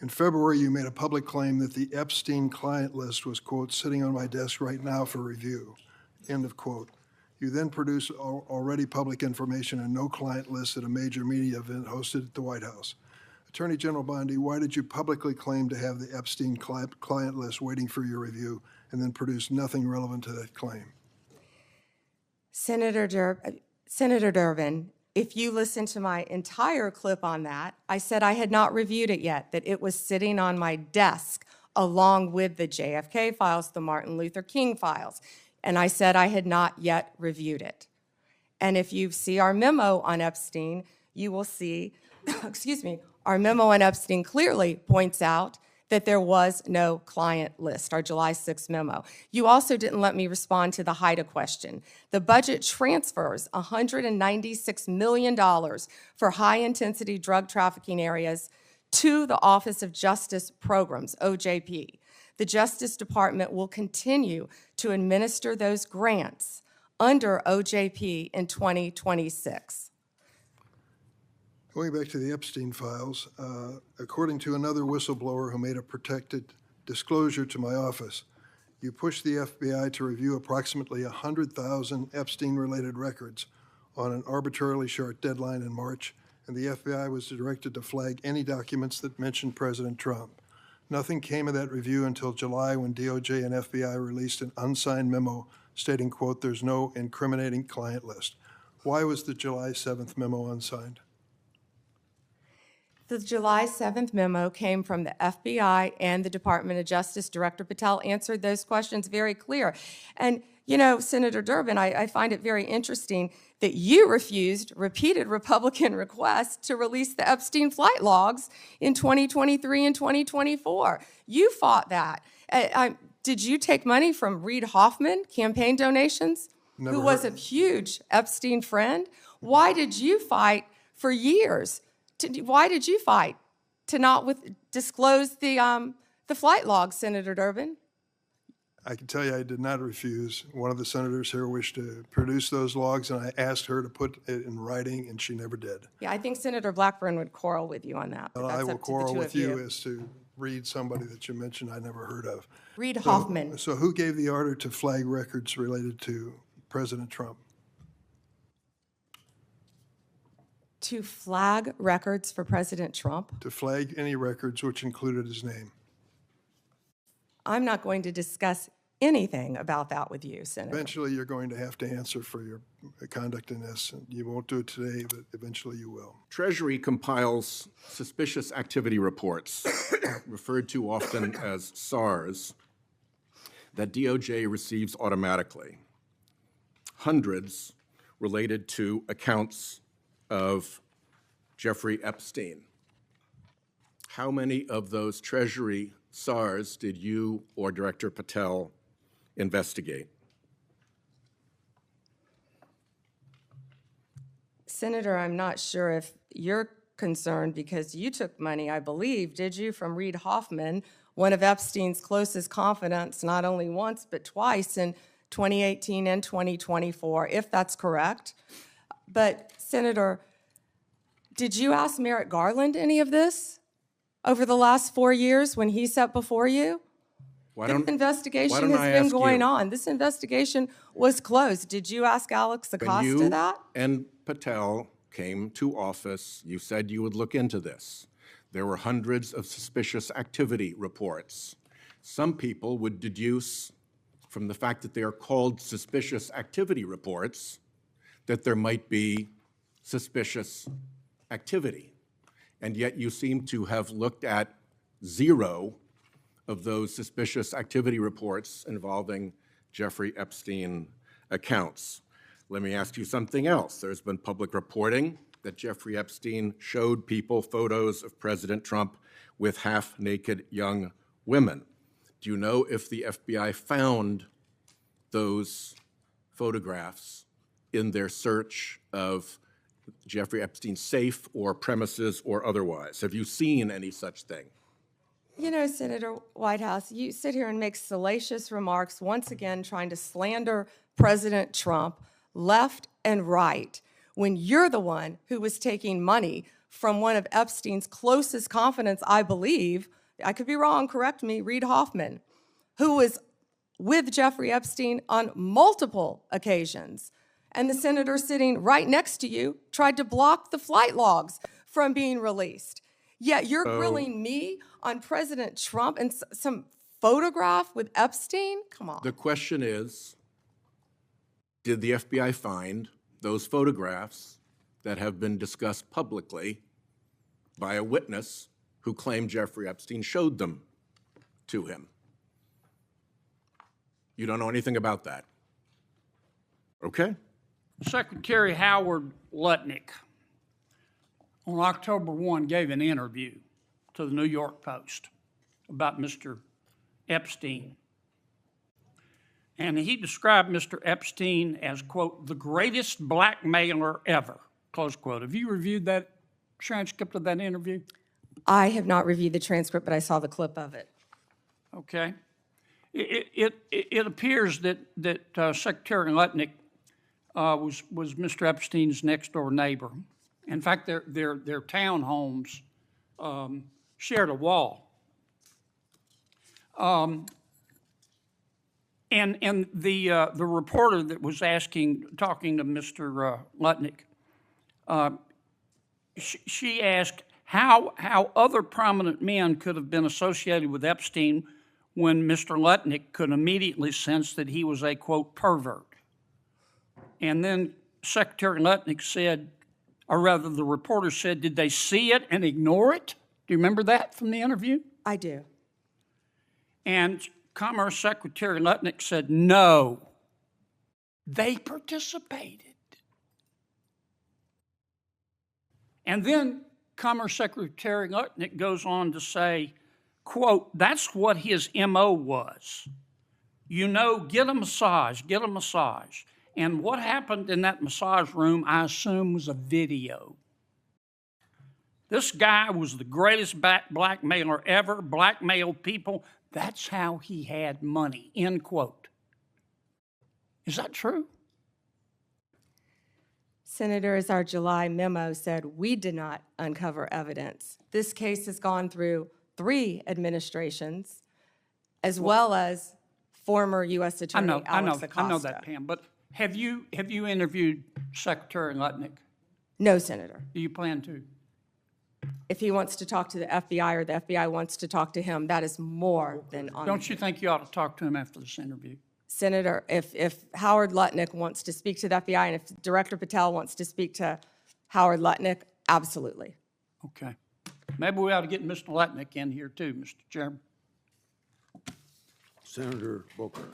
In February, you made a public claim that the Epstein client list was, quote, sitting on my desk right now for review, end of quote. You then produced already public information and no client list at a major media event hosted at the White House. Attorney General Bondi, why did you publicly claim to have the Epstein client list waiting for your review and then produce nothing relevant to that claim? Senator Durbin, if you listen to my entire clip on that, I said I had not reviewed it yet, that it was sitting on my desk along with the JFK files, the Martin Luther King files, and I said I had not yet reviewed it. And if you see our memo on Epstein, you will see, excuse me, our memo on Epstein clearly points out that there was no client list, our July 6th memo. You also didn't let me respond to the HIDTA question. The budget transfers $196 million for high-intensity drug trafficking areas to the Office of Justice Programs, OJP. The Justice Department will continue to administer those grants under OJP in 2026. Going back to the Epstein files, according to another whistleblower who made a protected disclosure to my office, you pushed the FBI to review approximately 100,000 Epstein-related records on an arbitrarily short deadline in March, and the FBI was directed to flag any documents that mentioned President Trump. Nothing came of that review until July when DOJ and FBI released an unsigned memo stating, quote, there's no incriminating client list. Why was the July 7th memo unsigned? The July 7th memo came from the FBI and the Department of Justice. Director Patel answered those questions very clear. And, you know, Senator Durbin, I find it very interesting that you refused repeated Republican requests to release the Epstein flight logs in 2023 and 2024. You fought that. Did you take money from Reid Hoffman, campaign donations, who was a huge Epstein friend? Why did you fight for years? Why did you fight to not disclose the flight logs, Senator Durbin? I can tell you I did not refuse. One of the senators here wished to produce those logs, and I asked her to put it in writing, and she never did. Yeah, I think Senator Blackburn would quarrel with you on that. Well, I will quarrel with you as to Reid, somebody that you mentioned I never heard of. Reid Hoffman. So who gave the order to flag records related to President Trump? To flag records for President Trump? To flag any records which included his name. I'm not going to discuss anything about that with you, Senator. Eventually, you're going to have to answer for your conduct in this. You won't do it today, but eventually you will. Treasury compiles suspicious activity reports, referred to often as SARs, that DOJ receives automatically. Hundreds related to accounts of Jeffrey Epstein. How many of those Treasury SARs did you or Director Patel investigate? Senator, I'm not sure if you're concerned because you took money, I believe, did you, from Reid Hoffman, one of Epstein's closest confidants, not only once but twice in 2018 and 2024, if that's correct. But, Senator, did you ask Merrick Garland any of this over the last 4 years when he sat before you? This investigation has been going on. This investigation was closed. Did you ask Alex Acosta that? And Patel came to office, you said you would look into this. There were hundreds of suspicious activity reports. Some people would deduce from the fact that they are called suspicious activity reports that there might be suspicious activity. And yet you seem to have looked at 0 of those suspicious activity reports involving Jeffrey Epstein accounts. Let me ask you something else. There's been public reporting that Jeffrey Epstein showed people photos of President Trump with half-naked young women. Do you know if the FBI found those photographs in their search of Jeffrey Epstein's safe or premises or otherwise? Have you seen any such thing? You know, Senator Whitehouse, you sit here and make salacious remarks, once again trying to slander President Trump left and right, when you're the one who was taking money from one of Epstein's closest confidants, I believe, I could be wrong, correct me, Reid Hoffman, who was with Jeffrey Epstein on multiple occasions. And the senator sitting right next to you tried to block the flight logs from being released. Yet you're grilling me on President Trump and some photograph with Epstein? Come on. The question is, did the FBI find those photographs that have been discussed publicly by a witness who claimed Jeffrey Epstein showed them to him? You don't know anything about that. Okay? Secretary Howard Lutnick on October 1 gave an interview to the New York Post about Mr. Epstein. And he described Mr. Epstein as, quote, the greatest blackmailer ever, close quote. Have you reviewed that transcript of that interview? I have not reviewed the transcript, but I saw the clip of it. Okay. It appears that Secretary Lutnick was Mr. Epstein's next door neighbor. In fact, their townhomes shared a wall. And the reporter that was talking to Mr. Lutnick, she asked how other prominent men could have been associated with Epstein when Mr. Lutnick could immediately sense that he was a, quote, pervert. And then Secretary Lutnick said, or rather the reporter said, did they see it and ignore it? Do you remember that from the interview? I do. And Commerce Secretary Lutnick said, no, they participated. And then Commerce Secretary Lutnick goes on to say, quote, that's what his MO was. You know, get a massage, get a massage. And what happened in that massage room, I assume, was a video. This guy was the greatest blackmailer ever, blackmailed people. That's how he had money, end quote. Is that true? Senator, as our July memo said, we did not uncover evidence. This case has gone through 3 administrations, as well as former U.S. Attorney Alex Acosta. I know that, Pam, but have you interviewed Secretary Lutnick? No, Senator. Do you plan to? If he wants to talk to the FBI or the FBI wants to talk to him, that is more than on. Don't you think you ought to talk to him after this interview? Senator, if Howard Lutnick wants to speak to the FBI and if Director Patel wants to speak to Howard Lutnick, absolutely. Okay. Maybe we ought to get Mr. Lutnick in here too, Mr. Chairman. Senator Booker.